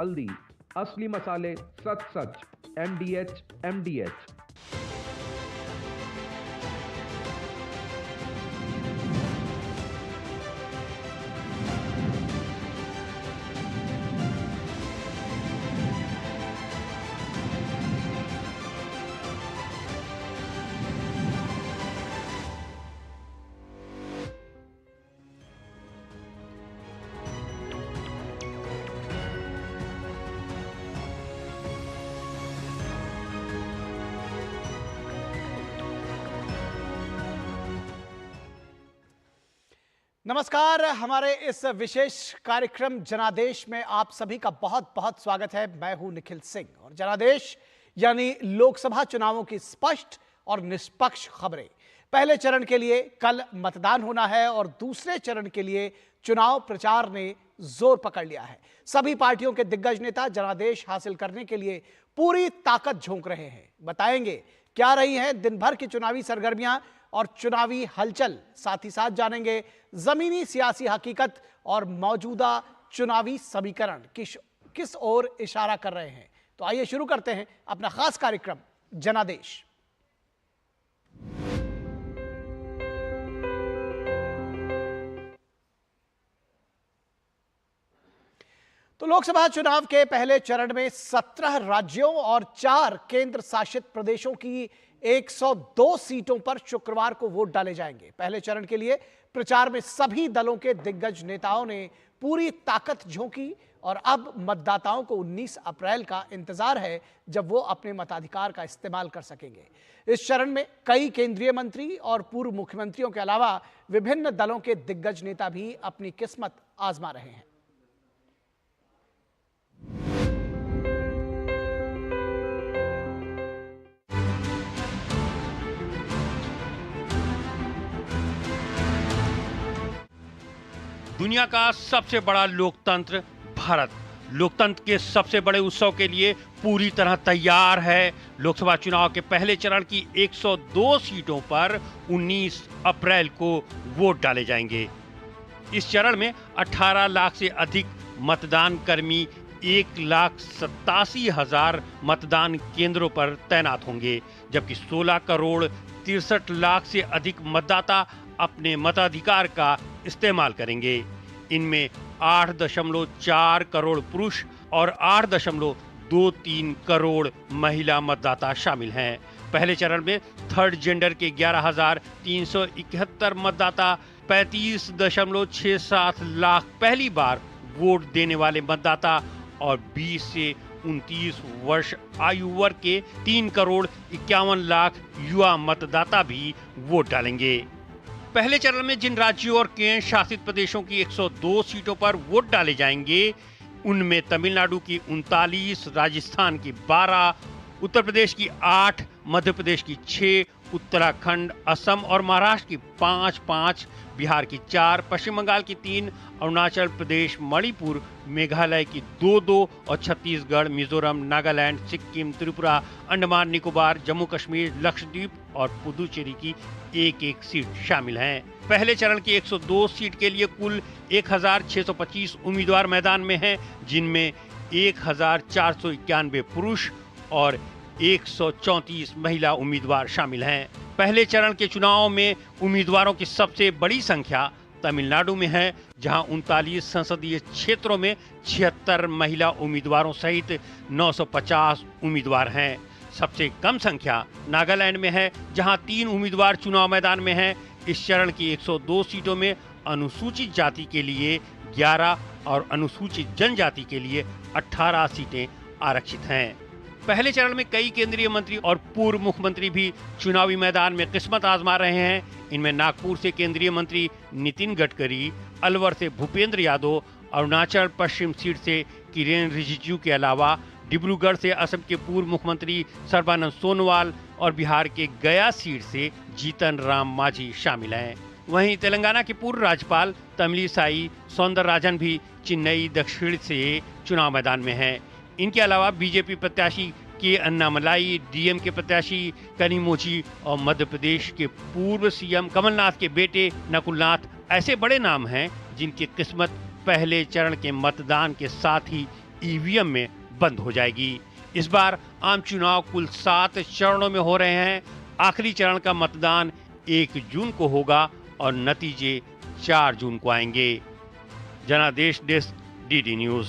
हल्दी, असली मसाले सच सच, MDH MDH। नमस्कार। हमारे इस विशेष कार्यक्रम जनादेश में आप सभी का बहुत बहुत स्वागत है। मैं हूं निखिल सिंह और जनादेश यानी लोकसभा चुनावों की स्पष्ट और निष्पक्ष खबरें। पहले चरण के लिए कल मतदान होना है और दूसरे चरण के लिए चुनाव प्रचार ने जोर पकड़ लिया है। सभी पार्टियों के दिग्गज नेता जनादेश हासिल करने के लिए पूरी ताकत झोंक रहे हैं। बताएंगे क्या रही हैं दिन भर की चुनावी सरगर्मियां और चुनावी हलचल। साथ ही साथ जानेंगे जमीनी सियासी हकीकत और मौजूदा चुनावी समीकरण किस ओर इशारा कर रहे हैं। तो आइए शुरू करते हैं अपना खास कार्यक्रम जनादेश। तो लोकसभा चुनाव के पहले चरण में 17 राज्यों और 4 केंद्र शासित प्रदेशों की 102 सीटों पर शुक्रवार को वोट डाले जाएंगे। पहले चरण के लिए प्रचार में सभी दलों के दिग्गज नेताओं ने पूरी ताकत झोंकी और अब मतदाताओं को 19 अप्रैल का इंतजार है जब वो अपने मताधिकार का इस्तेमाल कर सकेंगे। इस चरण में कई केंद्रीय मंत्री और पूर्व मुख्यमंत्रियों के अलावा विभिन्न दलों के दिग्गज नेता भी अपनी किस्मत आजमा रहे हैं। दुनिया का सबसे बड़ा लोकतंत्र भारत लोकतंत्र के सबसे बड़े उत्सव के लिए पूरी तरह तैयार है। लोकसभा चुनाव के पहले चरण की 102 सीटों पर 19 अप्रैल को वोट डाले जाएंगे। इस चरण में 18 लाख से अधिक मतदान कर्मी 1,87,000 मतदान केंद्रों पर तैनात होंगे, जबकि 16 करोड़ 63 लाख से अधिक मतदाता अपने मताधिकार का इस्तेमाल करेंगे। इनमें 8.4 करोड़ पुरुष और 8.23 करोड़ महिला मतदाता शामिल हैं। पहले चरण में थर्ड जेंडर के 11,371 मतदाता 35.67 लाख पहली बार वोट देने वाले मतदाता और 20 से 29 वर्ष आयु वर्ग के 3 करोड़ 51 लाख युवा मतदाता भी वोट डालेंगे। पहले चरण में जिन राज्यों और केंद्र शासित प्रदेशों की 102 सीटों पर वोट डाले जाएंगे उनमें तमिलनाडु की 39, राजस्थान की 12, उत्तर प्रदेश की 8, मध्य प्रदेश की 6, उत्तराखंड, असम और महाराष्ट्र की 5, बिहार की 4, पश्चिम बंगाल की 3, अरुणाचल प्रदेश, मणिपुर, मेघालय की 2 और छत्तीसगढ़, मिजोरम, नागालैंड, सिक्किम, त्रिपुरा, अंडमान निकोबार, जम्मू कश्मीर, लक्षद्वीप और पुदुचेरी की 1 सीट शामिल हैं। पहले चरण की 102 सीट के लिए कुल 1,625 उम्मीदवार मैदान में हैं, जिनमें 1,491 पुरुष और 134 महिला उम्मीदवार शामिल हैं। पहले चरण के चुनाव में उम्मीदवारों की सबसे बड़ी संख्या तमिलनाडु में है, जहां 39 संसदीय क्षेत्रों में 76 महिला उम्मीदवारों सहित 950 उम्मीदवार हैं। सबसे कम संख्या नागालैंड में है, जहां 3 उम्मीदवार चुनाव मैदान में हैं। इस चरण की 102 सीटों में अनुसूचित जाति के लिए 11 और अनुसूचित जनजाति के लिए 18 सीटें आरक्षित हैं। पहले चरण में कई केंद्रीय मंत्री और पूर्व मुख्यमंत्री भी चुनावी मैदान में किस्मत आजमा रहे हैं। इनमें नागपुर से केंद्रीय मंत्री नितिन गडकरी, अलवर से भूपेंद्र यादव, अरुणाचल पश्चिम सीट से किरेन रिजिजू के अलावा डिब्रूगढ़ से असम के पूर्व मुख्यमंत्री सर्बानंद सोनोवाल और बिहार के गया सीट से जीतन राम मांझी शामिल हैं। वहीं तेलंगाना के पूर्व राज्यपाल तमिलिसाई सौंदरराजन भी चेन्नई दक्षिण से चुनाव मैदान में हैं। इनके अलावा बीजेपी प्रत्याशी के अन्नामलाई, डीएमके प्रत्याशी कनिमोझी और मध्य प्रदेश के पूर्व सीएम कमलनाथ के बेटे नकुलनाथ ऐसे बड़े नाम हैं जिनकी किस्मत पहले चरण के मतदान के साथ ही ईवीएम में बंद हो जाएगी। इस बार आम चुनाव कुल 7 चरणों में हो रहे हैं। आखिरी चरण का मतदान 1 जून को होगा और नतीजे 4 जून को आएंगे। जनादेश डेस्क, डीडी न्यूज।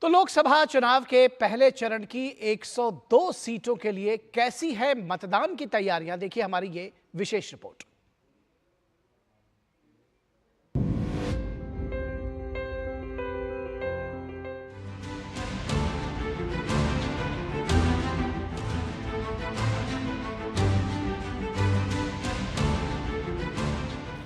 तो लोकसभा चुनाव के पहले चरण की 102 सीटों के लिए कैसी है मतदान की तैयारियां, देखिए हमारी ये विशेष रिपोर्ट।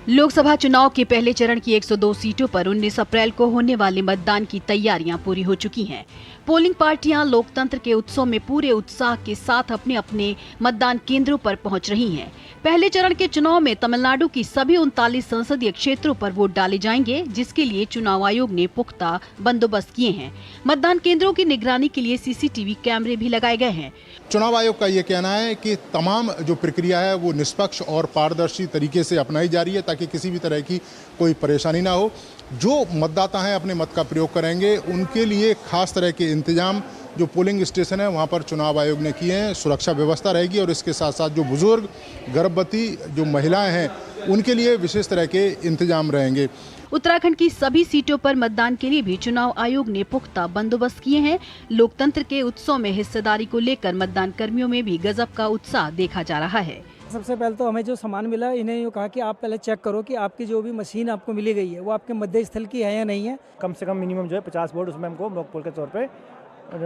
लोकसभा चुनाव के पहले चरण की 102 सीटों पर 19 अप्रैल को होने वाले मतदान की तैयारियां पूरी हो चुकी हैं। पोलिंग पार्टियां लोकतंत्र के उत्सव में पूरे उत्साह के साथ अपने अपने मतदान केंद्रों पर पहुंच रही हैं। पहले चरण के चुनाव में तमिलनाडु की सभी 39 संसदीय क्षेत्रों पर वोट डाले जाएंगे, जिसके लिए चुनाव आयोग ने पुख्ता बंदोबस्त किए हैं। मतदान केंद्रों की निगरानी के लिए सीसीटीवी कैमरे भी लगाए गए हैं। चुनाव आयोग का ये कहना है कि तमाम जो प्रक्रिया है वो निष्पक्ष और पारदर्शी तरीके से अपनाई जा रही है, ताकि किसी भी तरह की कोई परेशानी ना हो। जो मतदाता हैं अपने मत का प्रयोग करेंगे, उनके लिए खास तरह के इंतजाम जो पोलिंग स्टेशन है वहाँ पर चुनाव आयोग ने किए हैं। सुरक्षा व्यवस्था रहेगी और इसके साथ साथ जो बुजुर्ग, गर्भवती जो महिलाएं हैं, उनके लिए विशेष तरह के इंतजाम रहेंगे। उत्तराखंड की सभी सीटों पर मतदान के लिए भी चुनाव आयोग ने पुख्ता बंदोबस्त किए हैं। लोकतंत्र के उत्सव में हिस्सेदारी को लेकर मतदान कर्मियों में भी गजब का उत्साह देखा जा रहा है। सबसे पहले तो हमें जो सामान मिला, इन्हें ये कहा कि आप पहले चेक करो कि आपकी जो भी मशीन आपको मिली गई है वो आपके मध्य स्थल की है या नहीं है। कम से कम मिनिमम जो है 50 वोट उसमें हमको मॉक पोल के तौर पे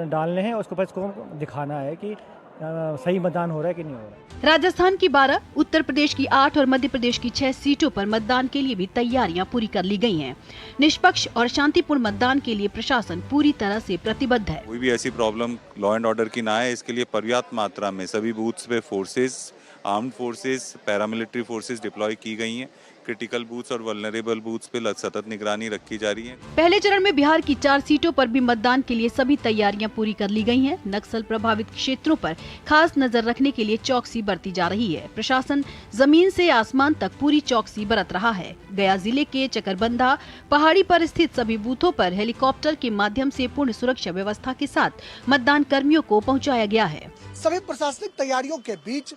डालने हैं। उसके बाद इसको दिखाना है कि सही मतदान हो रहा है कि नहीं हो रहा है। राजस्थान की 12, उत्तर प्रदेश की 8 और मध्य प्रदेश की 6 सीटों पर मतदान के लिए भी तैयारियां पूरी कर ली गई हैं। निष्पक्ष और शांतिपूर्ण मतदान के लिए प्रशासन पूरी तरह से प्रतिबद्ध है। कोई भी ऐसी प्रॉब्लम लॉ एंड ऑर्डर की ना है, इसके लिए पर्याप्त मात्रा में सभी बूथ्स पे forces, armed forces, paramilitary forces deploy की गई हैं। क्रिटिकल बूथ्स और वल्नरेबल बूथ्स पे सतत निगरानी रखी जा रही है। पहले चरण में बिहार की 4 सीटों पर भी मतदान के लिए सभी तैयारियां पूरी कर ली गई हैं। नक्सल प्रभावित क्षेत्रों पर खास नजर रखने के लिए चौकसी बरती जा रही है। प्रशासन जमीन से आसमान तक पूरी चौकसी बरत रहा है। गया जिले के चकरबंधा पहाड़ी पर स्थित सभी बूथों पर हेलीकॉप्टर के माध्यम से पूर्ण सुरक्षा व्यवस्था के साथ मतदान कर्मियों को पहुँचाया गया है। सभी प्रशासनिक तैयारियों के बीच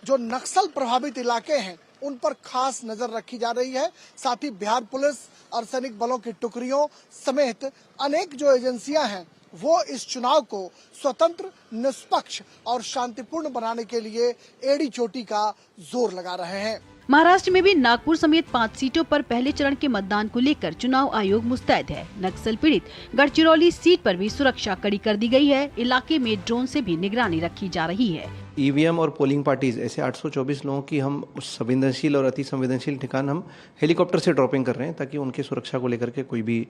जो नक्सल प्रभावित इलाके हैं उन पर खास नजर रखी जा रही है। साथ ही बिहार पुलिस, अर्धसैनिक बलों की टुकड़ियों समेत अनेक जो एजेंसियां हैं वो इस चुनाव को स्वतंत्र, निष्पक्ष और शांतिपूर्ण बनाने के लिए एड़ी चोटी का जोर लगा रहे हैं। महाराष्ट्र में भी नागपुर समेत 5 सीटों पर पहले चरण के मतदान को लेकर चुनाव आयोग मुस्तैद है। नक्सल पीड़ित गढ़चिरौली सीट पर भी सुरक्षा कड़ी कर दी गई है। इलाके में ड्रोन से भी निगरानी रखी जा रही है। ईवीएम और पोलिंग पार्टीज ऐसे 824 लोगों की हम संवेदनशील और अति संवेदनशील ठिकान हम हेलीकॉप्टर से ड्रॉपिंग कर रहे हैं, ताकि उनकी सुरक्षा को लेकर के कोई भी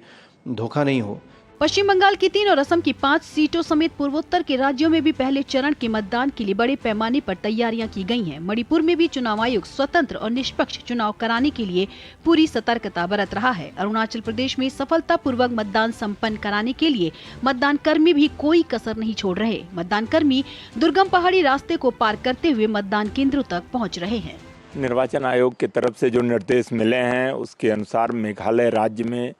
धोखा नहीं हो। पश्चिम बंगाल की 3 और असम की 5 सीटों समेत पूर्वोत्तर के राज्यों में भी पहले चरण के मतदान के लिए बड़े पैमाने पर तैयारियां की गई हैं। मणिपुर में भी चुनाव आयोग स्वतंत्र और निष्पक्ष चुनाव कराने के लिए पूरी सतर्कता बरत रहा है। अरुणाचल प्रदेश में सफलतापूर्वक मतदान संपन्न कराने के लिए मतदान कर्मी भी कोई कसर नहीं छोड़ रहे। मतदान कर्मी दुर्गम पहाड़ी रास्ते को पार करते हुए मतदान केंद्रों तक पहुँच रहे हैं। निर्वाचन आयोग की तरफ से जो निर्देश मिले हैं उसके अनुसार मेघालय राज्य में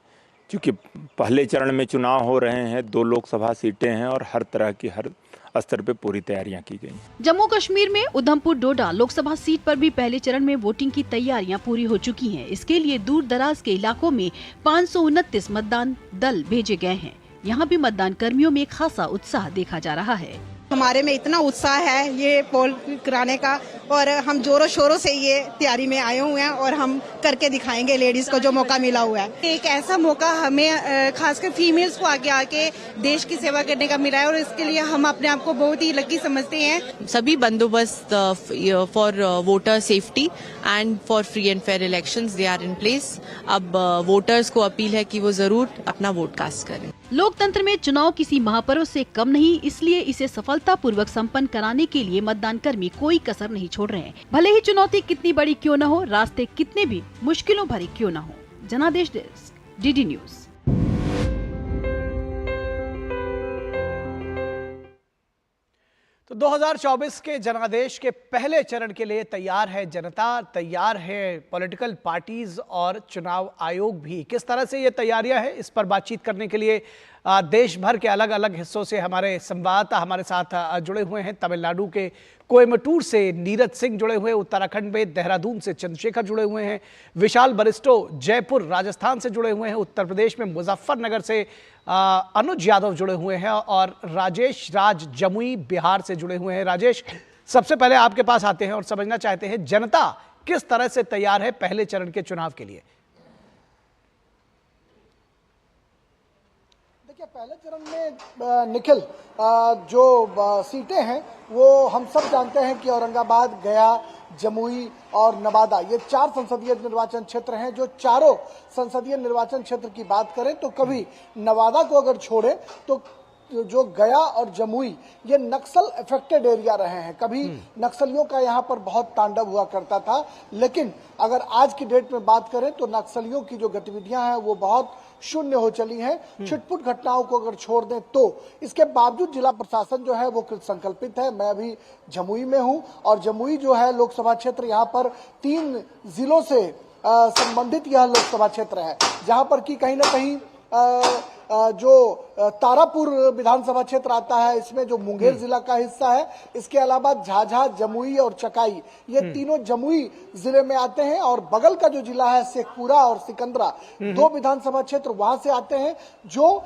चूँकि पहले चरण में चुनाव हो रहे हैं, 2 लोकसभा सीटें हैं और हर तरह की हर स्तर पे पूरी तैयारियां की गई। जम्मू कश्मीर में उधमपुर डोडा लोकसभा सीट पर भी पहले चरण में वोटिंग की तैयारियां पूरी हो चुकी हैं। इसके लिए दूर दराज के इलाकों में 529 मतदान दल भेजे गए हैं। यहाँ भी मतदान कर्मियों में खासा उत्साह देखा जा रहा है। हमारे में इतना उत्साह है ये पोल कराने का, और हम जोरों शोरों से ये तैयारी में आए हुए हैं और हम करके दिखाएंगे लेडीज को जो मौका मिला हुआ है। एक ऐसा मौका हमें खासकर फीमेल्स को आगे आके देश की सेवा करने का मिला है और इसके लिए हम अपने आप को बहुत ही लकी समझते हैं। सभी बंदोबस्त for voter safety and for free and fair elections they are in place. अब वोटर्स को अपील है कि वो जरूर अपना वोट कास्ट करें। लोकतंत्र में चुनाव किसी महापर्व से कम नहीं, इसलिए इसे सफलतापूर्वक संपन्न कराने के लिए मतदान कर्मी कोई कसर नहीं छोड़ रहे हैं। भले ही चुनौती कितनी बड़ी क्यों न हो, रास्ते कितने भी मुश्किलों भरे क्यों न हो। जनादेश डेस्क, डीडी न्यूज। तो 2024 के जनादेश के पहले चरण के लिए तैयार है जनता, तैयार है पॉलिटिकल पार्टीज और चुनाव आयोग भी। किस तरह से ये तैयारियां हैं, इस पर बातचीत करने के लिए देश भर के अलग अलग हिस्सों से हमारे संवाददाता हमारे साथ जुड़े हुए हैं। तमिलनाडु के कोयम्बटूर से नीरज सिंह जुड़े हुए, उत्तराखंड में देहरादून से चंद्रशेखर जुड़े हुए हैं, विशाल बरिस्टो जयपुर राजस्थान से जुड़े हुए हैं, उत्तर प्रदेश में मुजफ्फरनगर से अनुज यादव जुड़े हुए हैं और राजेश राज जमुई बिहार से जुड़े हुए हैं। राजेश, सबसे पहले आपके पास आते हैं और समझना चाहते हैं जनता किस तरह से तैयार है पहले चरण के चुनाव के लिए। देखिए, पहले चरण में निखिल जो सीटें हैं वो हम सब जानते हैं कि औरंगाबाद, गया, जमुई और नवादा, ये 4 संसदीय निर्वाचन क्षेत्र हैं। जो चारों संसदीय निर्वाचन क्षेत्र की बात करें तो कभी नवादा को अगर छोड़े तो जो गया और जमुई ये नक्सल अफेक्टेड एरिया रहे हैं। कभी नक्सलियों का यहाँ पर बहुत तांडव हुआ करता था, लेकिन अगर आज की डेट में बात करें तो नक्सलियों की जो गतिविधियां हैं वो बहुत शून्य हो चली हैं। छिटपुट घटनाओं को अगर छोड़ दें तो इसके बावजूद जिला प्रशासन जो है वो कृत संकल्पित है। मैं अभी जमुई में हूं और जमुई जो है लोकसभा क्षेत्र, यहाँ पर 3 जिलों से संबंधित यह लोकसभा क्षेत्र है, जहां पर कि कहीं ना कहीं जो तारापुर विधानसभा क्षेत्र आता है इसमें जो मुंगेर जिला का हिस्सा है, इसके अलावा झाझा, जमुई और चकाई, ये तीनों जमुई जिले में आते हैं और बगल का जो जिला है शेखपुरा और सिकंदरा, 2 विधानसभा क्षेत्र वहां से आते हैं। जो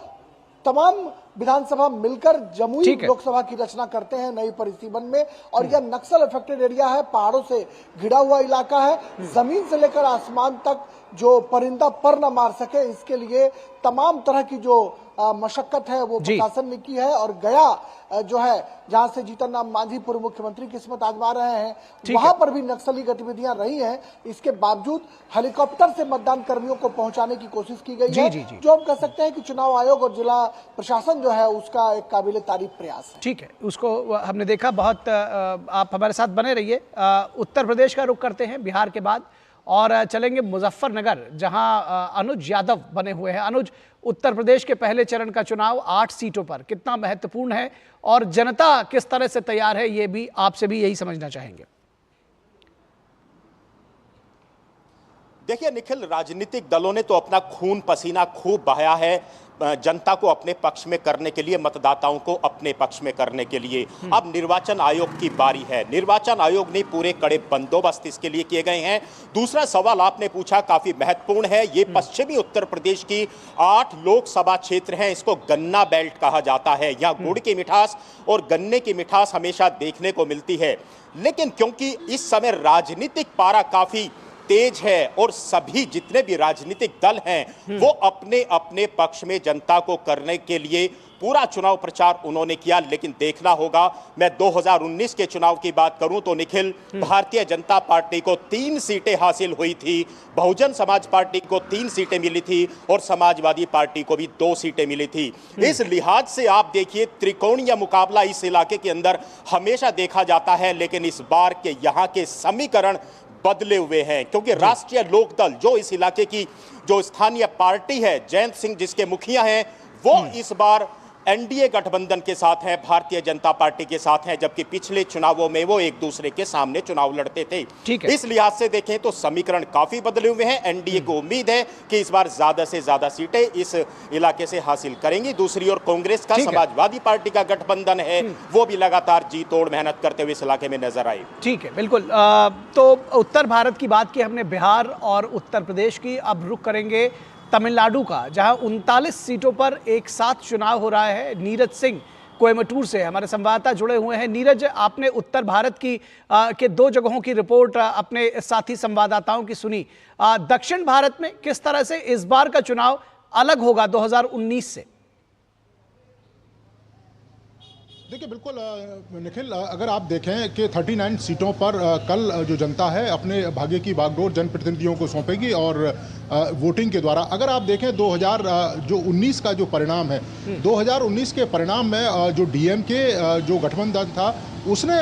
तमाम विधानसभा मिलकर जमुई लोकसभा की रचना करते हैं नई परिसीमन में। और यह नक्सल अफेक्टेड एरिया है, पहाड़ों से घिरा हुआ इलाका है। जमीन से लेकर आसमान तक जो परिंदा पर न मार सके, इसके लिए तमाम तरह की जो मशक्कत है वो प्रशासन ने की है। और गया जो है, जहां से जीतन राम मांझी पूर्व मुख्यमंत्री किस्मत आजमा रहे हैं, वहां पर भी नक्सली गतिविधियां रही हैं। इसके बावजूद हेलीकॉप्टर से मतदान कर्मियों को पहुंचाने की कोशिश की गई है, जो हम कह सकते हैं कि चुनाव आयोग और जिला प्रशासन जो है उसका एक काबिल तारीफ प्रयास है। ठीक है, उसको हमने देखा। बहुत आप हमारे साथ बने रहिए। उत्तर प्रदेश का रुख करते हैं बिहार के बाद और चलेंगे मुजफ्फरनगर, जहां अनुज यादव बने हुए हैं। अनुज, उत्तर प्रदेश के पहले चरण का चुनाव 8 सीटों पर कितना महत्वपूर्ण है और जनता किस तरह से तैयार है, ये भी आपसे भी यही समझना चाहेंगे। देखिए निखिल, राजनीतिक दलों ने तो अपना खून पसीना खूब बहाया है जनता को अपने पक्ष में करने के लिए, मतदाताओं को अपने पक्ष में करने के लिए। अब निर्वाचन आयोग की बारी है। निर्वाचन आयोग ने पूरे कड़े बंदोबस्त इसके लिए किए गए हैं। दूसरा सवाल आपने पूछा काफी महत्वपूर्ण है। ये पश्चिमी उत्तर प्रदेश की 8 लोकसभा क्षेत्र हैं। इसको गन्ना बेल्ट कहा जाता है। यहाँ गुड़ की मिठास और गन्ने की मिठास हमेशा देखने को मिलती है, लेकिन क्योंकि इस समय राजनीतिक पारा काफी तेज है और सभी जितने भी राजनीतिक दल हैं वो अपने अपने पक्ष में जनता को करने के लिए पूरा चुनाव प्रचार उन्होंने किया। लेकिन देखना होगा, मैं 2019 के चुनाव की बात करूं तो निखिल, भारतीय जनता पार्टी को 3 सीटें हासिल हुई थी, बहुजन समाज पार्टी को 3 सीटें मिली थी और समाजवादी पार्टी को भी 2 सीटें मिली थी। इस लिहाज से आप देखिए, त्रिकोणीय मुकाबला इस इलाके के अंदर हमेशा देखा जाता है, लेकिन इस बार के यहाँ के समीकरण बदले हुए हैं, क्योंकि राष्ट्रीय लोकदल जो इस इलाके की जो स्थानीय पार्टी है, जयंत सिंह जिसके मुखिया हैं, वो इस बार एनडीए गठबंधन के साथ हैं, भारतीय जनता पार्टी के साथ हैं, जबकि पिछले चुनावों में वो एक दूसरे के सामने चुनाव लड़ते थे। इस लिहाज से देखें तो समीकरण काफी बदले हुए हैं। एनडीए को उम्मीद है कि इस बार ज्यादा से ज्यादा सीटें इस इलाके से हासिल करेंगी। दूसरी ओर कांग्रेस का समाजवादी पार्टी का गठबंधन है, वो भी लगातार जी तोड़ मेहनत करते हुए इस इलाके में नजर आए। ठीक है, बिल्कुल। तो उत्तर भारत की बात की हमने, बिहार और उत्तर प्रदेश की। अब रुख करेंगे तमिलनाडु का, जहां 39 सीटों पर एक साथ चुनाव हो रहा है। नीरज सिंह कोयम्बटूर से हमारे संवाददाता जुड़े हुए हैं। नीरज, आपने उत्तर भारत की के 2 जगहों की रिपोर्ट अपने साथी संवाददाताओं की सुनी। दक्षिण भारत में किस तरह से इस बार का चुनाव अलग होगा 2019 से? देखिए, बिल्कुल निखिल, अगर आप देखें कि 39 सीटों पर कल जो जनता है अपने भाग्य की बागडोर जनप्रतिनिधियों को सौंपेगी और वोटिंग के द्वारा। अगर आप देखें 2019 का जो परिणाम है, 2019 के परिणाम में जो डीएमके जो गठबंधन था उसने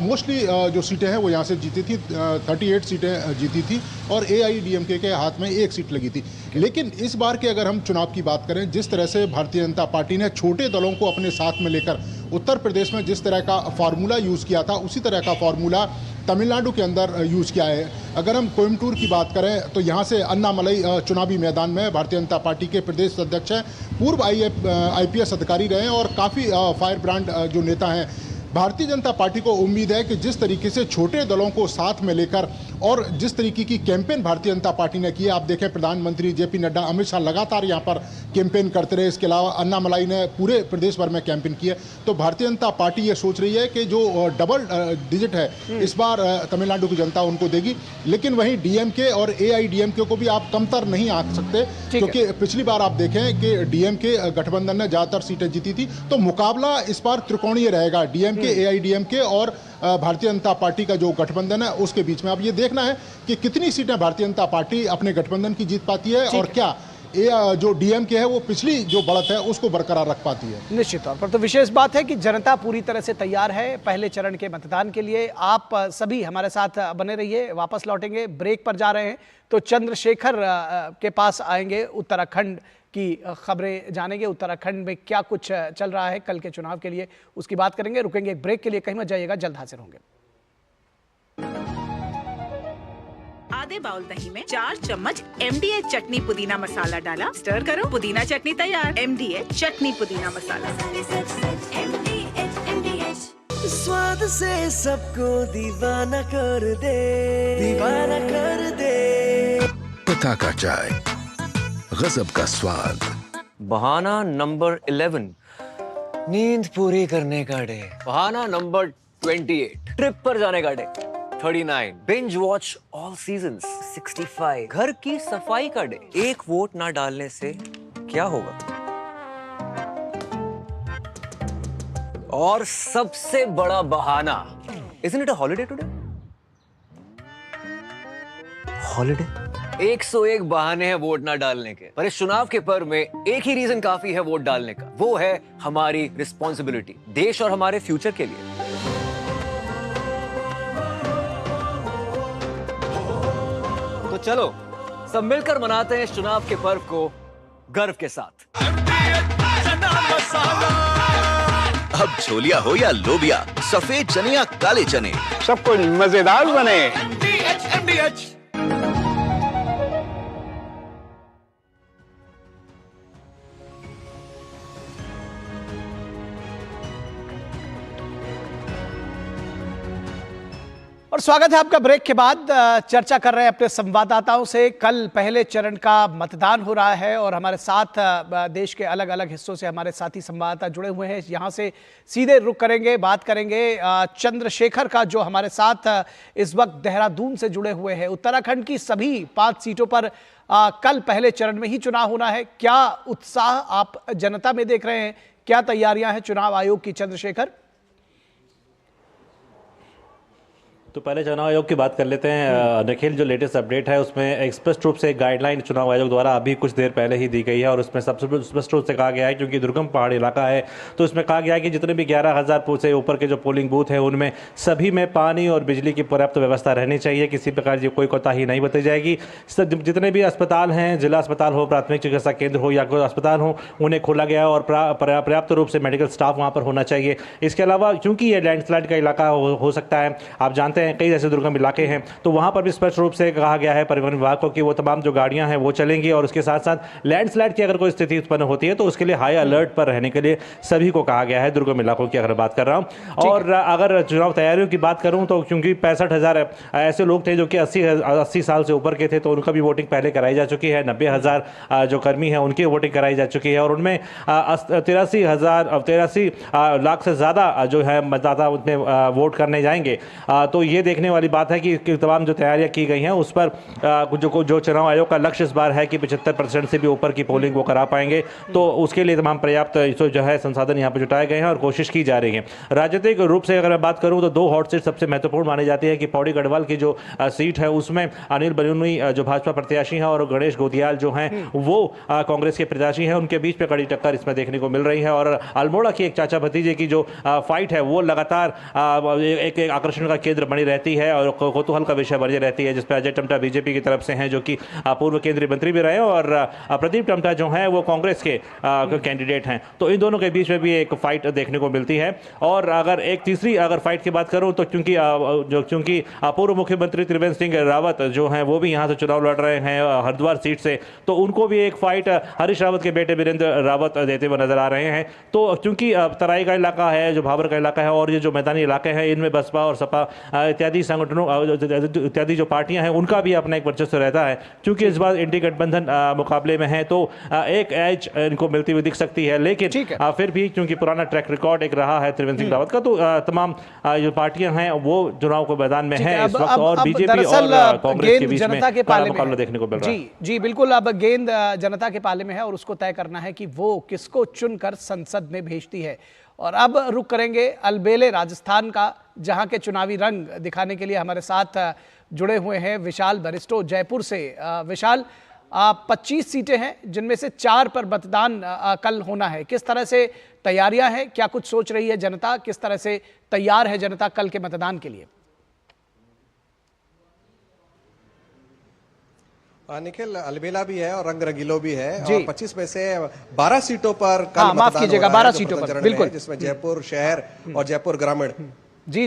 मोस्टली जो सीटें हैं वो यहाँ से जीती थी, 38 सीटें जीती थी और AIADMK के हाथ में 1 सीट लगी थी। लेकिन इस बार के अगर हम चुनाव की बात करें, जिस तरह से भारतीय जनता पार्टी ने छोटे दलों को अपने साथ में लेकर उत्तर प्रदेश में जिस तरह का फार्मूला यूज़ किया था, उसी तरह का फार्मूला तमिलनाडु के अंदर यूज़ किया है। अगर हम कोयम्बटूर की बात करें तो यहाँ से अन्नामलई चुनावी मैदान में भारतीय जनता पार्टी के प्रदेश अध्यक्ष हैं, पूर्व IPS अधिकारी रहे हैं और काफ़ी फायर ब्रांड जो नेता हैं। भारतीय जनता पार्टी को उम्मीद है कि जिस तरीके से छोटे दलों को साथ में लेकर और जिस तरीके की कैंपेन भारतीय जनता पार्टी ने की है, आप देखें प्रधानमंत्री JP नड्डा, अमित शाह लगातार यहाँ पर कैंपेन करते रहे, इसके अलावा अन्नामलाई ने पूरे प्रदेश भर में कैंपेन की है। तो भारतीय जनता पार्टी ये सोच रही है कि जो डबल डिजिट है इस बार तमिलनाडु की जनता उनको देगी। लेकिन वहीं DMK और AIADMK को भी आप कमतर नहीं आंक सकते, क्योंकि पिछली बार आप देखें कि DMK गठबंधन ने ज़्यादातर सीटें जीती थी। तो मुकाबला इस बार त्रिकोणीय रहेगा, DMK, AIADMK और भारतीय जनता पार्टी का जो गठबंधन है उसके बीच में। अब ये देखना है कि कितनी सीटें भारतीय जनता पार्टी अपने गठबंधन की जीत पाती है और क्या जो DMK है वो पिछली जो बढ़त है उसको बरकरार रख पाती है। निश्चित तौर पर तो विशेष बात है कि जनता पूरी तरह से तैयार है पहले चरण के मतदान के लिए। आप सभी हमारे साथ बने रहिए, वापस लौटेंगे, ब्रेक पर जा रहे हैं तो चंद्रशेखर के पास आएंगे, उत्तराखंड की खबरें जानेंगे, उत्तराखंड में क्या कुछ चल रहा है कल के चुनाव के लिए उसकी बात करेंगे। रुकेंगे एक ब्रेक के लिए, कहीं मत जाइएगा, जल्द हाजिर होंगे। आधे बाउल दही में 4 चम्मच MDH चटनी पुदीना मसाला डाला, स्टर करो, पुदीना चटनी तैयार। MDH चटनी पुदीना मसाला। स्वाद से सबको दीवाना कर दे, दीवाना कर दे। पता का चाय, गजब का स्वाद। बहाना नंबर 11, नींद पूरी करने का डे। बहाना नंबर 28, ट्रिप पर जाने का day. 39, binge watch all seasons. 65, घर की सफाई का डे। 1 वोट ना डालने से क्या होगा? और सबसे बड़ा बहाना, isn't it a holiday today? Holiday? 101 बहाने हैं वोट ना डालने के, पर इस चुनाव के पर्व में एक ही रीजन काफी है वोट डालने का, वो है हमारी रिस्पॉन्सिबिलिटी, देश और हमारे फ्यूचर के लिए। तो चलो सब मिलकर मनाते हैं इस चुनाव के पर्व को गर्व के साथ। अब छोलिया हो या लोबिया, सफेद चने या काले चने, सब कुछ मजेदार बने। MDH। और स्वागत है आपका ब्रेक के बाद। चर्चा कर रहे हैं अपने संवाददाताओं से। कल पहले चरण का मतदान हो रहा है और हमारे साथ देश के अलग अलग हिस्सों से हमारे साथी संवाददाता जुड़े हुए हैं। यहाँ से सीधे रुख करेंगे, बात करेंगे चंद्रशेखर का, जो हमारे साथ इस वक्त देहरादून से जुड़े हुए हैं। उत्तराखंड की सभी 5 सीटों पर कल पहले चरण में ही चुनाव होना है। क्या उत्साह आप जनता में देख रहे हैं, क्या तैयारियां हैं चुनाव आयोग की, चंद्रशेखर? तो पहले चुनाव आयोग की बात कर लेते हैं। निखिल, जो लेटेस्ट अपडेट है उसमें स्पष्ट रूप से गाइडलाइन चुनाव आयोग द्वारा अभी कुछ देर पहले ही दी गई है और उसमें सबसे स्पष्ट रूप से कहा गया है, क्योंकि दुर्गम पहाड़ी इलाका है तो इसमें कहा गया है कि जितने भी 11,000 से ऊपर के जो पोलिंग बूथ है उनमें सभी में पानी और बिजली की पर्याप्त व्यवस्था रहनी चाहिए, किसी प्रकार की कोई कोताही नहीं बरती जाएगी। जितने भी अस्पताल हैं, जिला अस्पताल हो, प्राथमिक चिकित्सा केंद्र हो या कोई अस्पताल हो, उन्हें खोला गया और पर्याप्त रूप से मेडिकल स्टाफ वहाँ पर होना चाहिए। इसके अलावा क्योंकि ये लैंडस्लाइड का इलाका हो सकता है, आप जानते हैं कई ऐसे दुर्गम इलाके हैं, तो वहाँ पर भी स्पष्ट रूप से कहा गया है परिवहन विभाग को कि वो तमाम जो गाड़ियाँ हैं वो चलेंगी और उसके साथ साथ लैंडस्लाइड की अगर कोई स्थिति उत्पन्न होती है तो उसके लिए हाई अलर्ट पर रहने के लिए सभी को कहा गया है, दुर्गम इलाकों की अगर बात कर रहा हूँ। और अगर चुनाव तैयारियों की बात करूँ तो क्योंकि 65,000 ऐसे लोग थे जो कि 80 साल से ऊपर के थे, तो उनका भी वोटिंग पहले कराई जा चुकी है। 90,000 जो कर्मी हैं उनकी वोटिंग कराई जा चुकी है और उनमें 83 लाख से ज़्यादा जो है मतदाता उसमें वोट करने जाएंगे। तो ये देखने वाली बात है कि तमाम जो तैयारियां की गई हैं उस पर जो चुनाव आयोग का लक्ष्य इस बार है कि 75% से भी ऊपर की पोलिंग वो करा पाएंगे, तो उसके लिए तमाम पर्याप्त जो है संसाधन यहाँ पर जुटाए गए हैं और कोशिश की जा रही है। राजनीतिक रूप से अगर मैं बात करूँ तो 2 हॉट सीट सबसे महत्वपूर्ण मानी जाती है कि पौड़ी गढ़वाल की जो सीट है उसमें अनिल बलूनी जो भाजपा प्रत्याशी हैं और गणेश गोदियाल जो हैं वो कांग्रेस के प्रत्याशी हैं, उनके बीच में कड़ी टक्कर इसमें देखने को मिल रही है। और अल्मोड़ा की एक चाचा भतीजे की जो फाइट है वो लगातार एक आकर्षण का केंद्र बनी रहती है और कौतूहल का विषय बनी रहती है, जिसमें अजय टम्टा बीजेपी की तरफ से हैं जो कि पूर्व केंद्रीय मंत्री भी रहे और प्रदीप टम्टा जो हैं वो कांग्रेस के कैंडिडेट हैं। तो इन दोनों के बीच में भी एक फाइट देखने को मिलती है। और अगर एक तीसरी फाइट की बात करूं तो क्योंकि पूर्व मुख्यमंत्री त्रिवेंद्र सिंह रावत जो हैं वो भी यहां से चुनाव लड़ रहे हैं हरिद्वार सीट से, तो उनको भी एक फाइट हरीश रावत के बेटे वीरेंद्र रावत देते हुए नजर आ रहे हैं। तो क्योंकि तराई का इलाका है, जो भाबर का इलाका है और ये जो मैदानी इलाके हैं, इनमें बसपा और सपा इत्यादि संगठनों इत्यादि जो पार्टियां हैं उनका भी अपना एक वर्चस्व रहता है। क्योंकि इस बार इंडी गठबंधन मुकाबले में है तो एक एज इनको मिलती हुई दिख सकती है, लेकिन फिर भी क्योंकि पुराना ट्रैक रिकॉर्ड एक रहा है त्रिवेंद्र सिंह रावत का, तो तमाम जो पार्टियां हैं वो चुनाव के मैदान में है इस वक्त और बीजेपी और कांग्रेस के बीच में मुकाबला देखने को मिल रहा है। जी बिल्कुल, अब गेंद जनता के पाले में है और उसको तय करना है कि वो किसको चुनकर संसद में भेजती है। और अब रुक करेंगे अलबेले राजस्थान का, जहां के चुनावी रंग दिखाने के लिए हमारे साथ जुड़े हुए हैं विशाल बरिस्टो जयपुर से। विशाल, 25 सीटें हैं जिनमें से 4 पर मतदान कल होना है, किस तरह से तैयारियां हैं, क्या कुछ सोच रही है जनता, किस तरह से तैयार है जनता कल के मतदान के लिए? निखिल, अलबेला भी है और रंग रंगीलो भी है और 25 में से 12 सीटों पर कल माफ कीजिएगा 12 सीटों पर, बिल्कुल, जिसमें जयपुर शहर और जयपुर ग्रामीण। जी।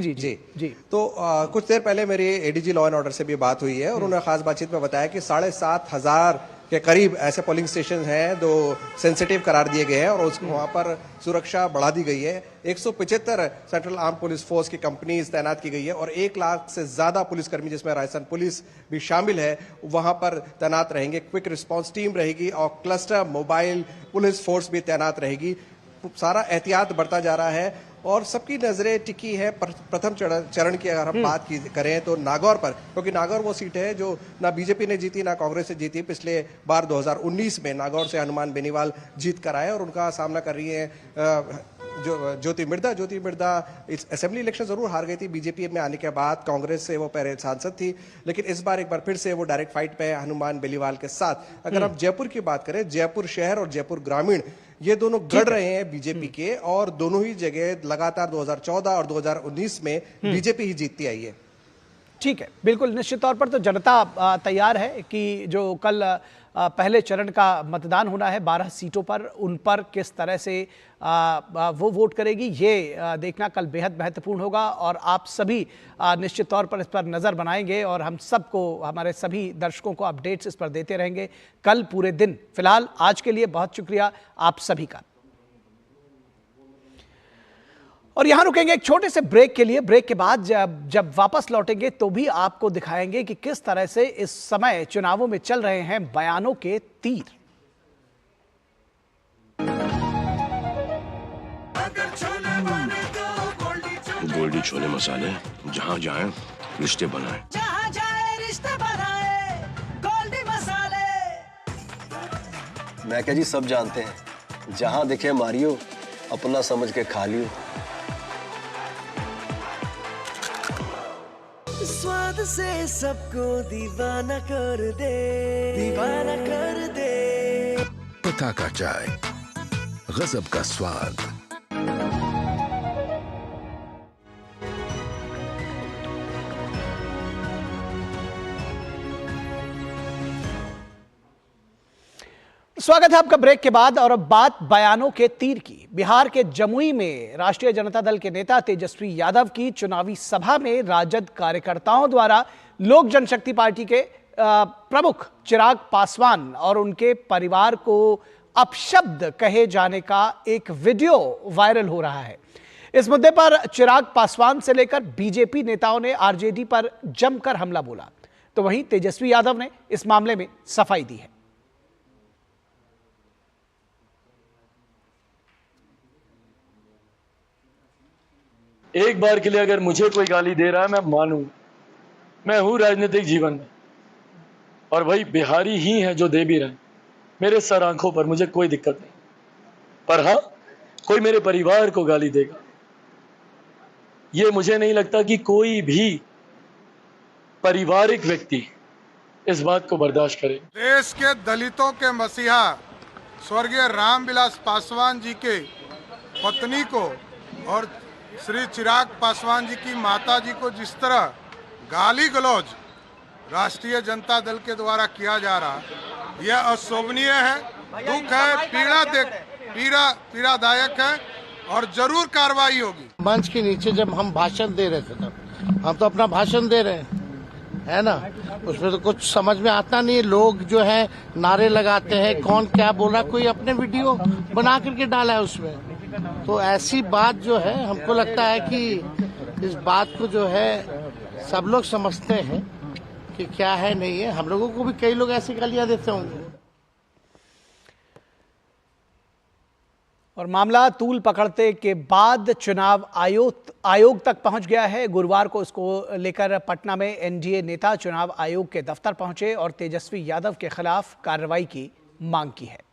तो कुछ देर पहले मेरी एडीजी लॉ एंड ऑर्डर से भी बात हुई है और उन्होंने खास बातचीत में बताया कि 7,500 के करीब ऐसे पोलिंग स्टेशन हैं जो सेंसिटिव करार दिए गए हैं और उसको वहां पर सुरक्षा बढ़ा दी गई है। 175 सेंट्रल आर्म पुलिस फोर्स की कंपनीज तैनात की गई है और 1 लाख से ज्यादा पुलिसकर्मी, जिसमें राजस्थान पुलिस भी शामिल है, वहां पर तैनात रहेंगे। क्विक रिस्पांस टीम रहेगी और क्लस्टर मोबाइल पुलिस फोर्स भी तैनात रहेगी। सारा एहतियात बढ़ता जा रहा है और सबकी नजरें टिकी है प्रथम चरण की अगर हम बात करें तो नागौर पर, क्योंकि नागौर वो सीट है जो ना बीजेपी ने जीती ना कांग्रेस ने जीती। पिछले बार 2019 में नागौर से हनुमान बेनीवाल जीत कर आए और उनका सामना कर रही है ज्योति मिर्धा इस असेंबली इलेक्शन जरूर हार गई थी बीजेपी में आने के बाद, कांग्रेस से वो पहले सांसद थी, लेकिन इस बार एक बार फिर से वो डायरेक्ट फाइट पे है हनुमान बेनीवाल के साथ। अगर हम जयपुर की बात करें, जयपुर शहर और जयपुर ग्रामीण ये दोनों गढ़ रहे हैं बीजेपी के और दोनों ही जगह लगातार 2014 और 2019 में बीजेपी ही जीतती आई है। ठीक है, बिल्कुल, निश्चित तौर पर तो जनता तैयार है कि जो कल पहले चरण का मतदान होना है 12 सीटों पर, उन पर किस तरह से वो वोट करेगी, ये देखना कल बेहद महत्वपूर्ण होगा और आप सभी निश्चित तौर पर इस पर नज़र बनाएंगे और हम सबको, हमारे सभी दर्शकों को अपडेट्स इस पर देते रहेंगे कल पूरे दिन। फिलहाल आज के लिए बहुत शुक्रिया आप सभी का। और यहां रुकेंगे एक छोटे से ब्रेक के लिए। ब्रेक के बाद जब वापस लौटेंगे तो भी आपको दिखाएंगे कि किस तरह से इस समय चुनावों में चल रहे हैं बयानों के तीर। गोल्डी छोले मसाले, जहां जाए रिश्ते बनाए, जहां जाए रिश्ते बनाए, गोल्डी मसाले। मैं क्या जी, सब जानते हैं, जहां दिखे मारियो, अपना समझ के खा लियो। स्वाद से सबको दीवाना कर दे, दीवाना कर दे। पता का चाय, गजब का स्वाद। स्वागत है आपका ब्रेक के बाद। और अब बात बयानों के तीर की। बिहार के जमुई में राष्ट्रीय जनता दल के नेता तेजस्वी यादव की चुनावी सभा में राजद कार्यकर्ताओं द्वारा लोक जनशक्ति पार्टी के प्रमुख चिराग पासवान और उनके परिवार को अपशब्द कहे जाने का एक वीडियो वायरल हो रहा है। इस मुद्दे पर चिराग पासवान से लेकर बीजेपी नेताओं ने आरजेडी पर जमकर हमला बोला, तो वहीं तेजस्वी यादव ने इस मामले में सफाई दी है। एक बार के लिए अगर मुझे कोई गाली दे रहा है मैं मानूं, मैं हूँ राजनीतिक जीवन में, और वही बिहारी ही हैं जो दे भी रहे हैं। मेरे सर आंखों पर, मुझे कोई दिक्कत नहीं, पर हाँ, कोई मेरे परिवार को गाली देगा, ये मुझे नहीं लगता कि कोई भी पारिवारिक व्यक्ति इस बात को बर्दाश्त करे। देश के दलितों के मसीहा स्वर्गीय रामविलास पासवान जी के पत्नी को और श्री चिराग पासवान जी की माता जी को जिस तरह गाली गलौज राष्ट्रीय जनता दल के द्वारा किया जा रहा, यह अशोभनीय है, दुख है, पीड़ादायक है और जरूर कार्रवाई होगी। मंच के नीचे जब हम भाषण दे रहे थे, तब हम तो अपना भाषण दे रहे हैं, है ना, उसमें तो कुछ समझ में आता नहीं। लोग जो है नारे लगाते हैं, कौन क्या बोल रहा, कोई अपने वीडियो बना करके डाला है उसमें। तो ऐसी बात जो है, हमको लगता है कि इस बात को जो है सब लोग समझते हैं कि क्या है नहीं है। हम लोगों को भी कई लोग ऐसी गालियां देते होंगे। और मामला तूल पकड़ते के बाद चुनाव आयोग तक पहुंच गया है। गुरुवार को इसको लेकर पटना में एनडीए नेता चुनाव आयोग के दफ्तर पहुंचे और तेजस्वी यादव के खिलाफ कार्रवाई की मांग की है।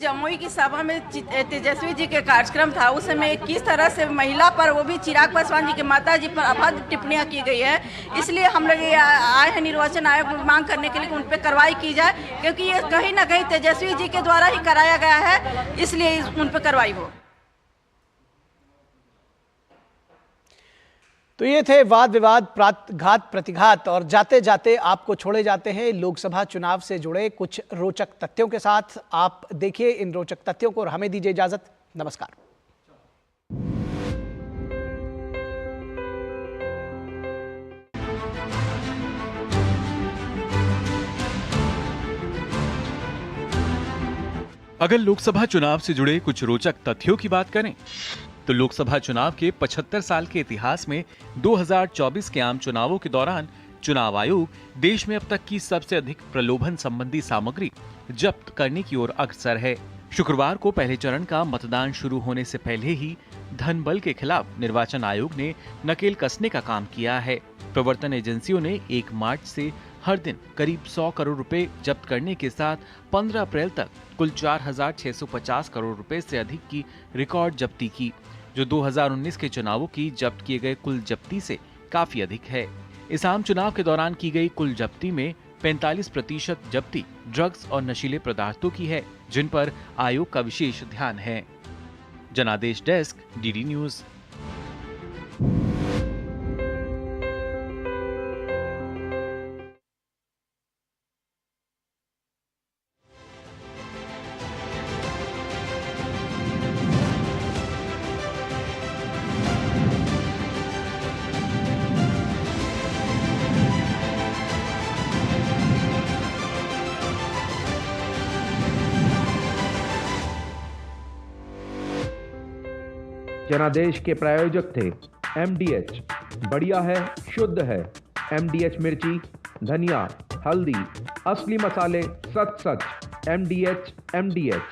जमुई की सभा में तेजस्वी जी के कार्यक्रम था, उस समय किस तरह से महिला पर, वो भी चिराग पासवान जी की माता जी पर अभद्र टिप्पणियां की गई है। इसलिए हम लोग आए हैं निर्वाचन आयोग में मांग करने के लिए कि उन पर कार्रवाई की जाए, क्योंकि ये कहीं ना कहीं तेजस्वी जी के द्वारा ही कराया गया है, इसलिए उन पर कार्रवाई हो। तो ये थे वाद विवाद, घात प्रतिघात, और जाते जाते आपको छोड़े जाते हैं लोकसभा चुनाव से जुड़े कुछ रोचक तथ्यों के साथ। आप देखिए इन रोचक तथ्यों को और हमें दीजिए इजाजत। नमस्कार। अगर लोकसभा चुनाव से जुड़े कुछ रोचक तथ्यों की बात करें तो लोकसभा चुनाव के 75 साल के इतिहास में 2024 के आम चुनावों के दौरान चुनाव आयोग देश में अब तक की सबसे अधिक प्रलोभन संबंधी सामग्री जब्त करने की ओर अग्रसर है। शुक्रवार को पहले चरण का मतदान शुरू होने से पहले ही धन बल के खिलाफ निर्वाचन आयोग ने नकेल कसने का काम किया है। प्रवर्तन एजेंसियों ने 1 मार्च से हर दिन करीब 100 करोड़ रुपए जब्त करने के साथ 15 अप्रैल तक कुल 4,650 करोड़ रुपए से अधिक की रिकॉर्ड जब्ती की, जो 2019 के चुनावों की जब्त किए गए कुल जब्ती से काफी अधिक है। इस आम चुनाव के दौरान की गई कुल जब्ती में 45% जब्ती ड्रग्स और नशीले पदार्थों की है, जिन पर आयोग का विशेष ध्यान है। जनादेश डेस्क, डीडी न्यूज। जनादेश के प्रायोजक थे MDH, बढ़िया है, शुद्ध है। MDH मिर्ची, धनिया, हल्दी, असली मसाले, सच। MDH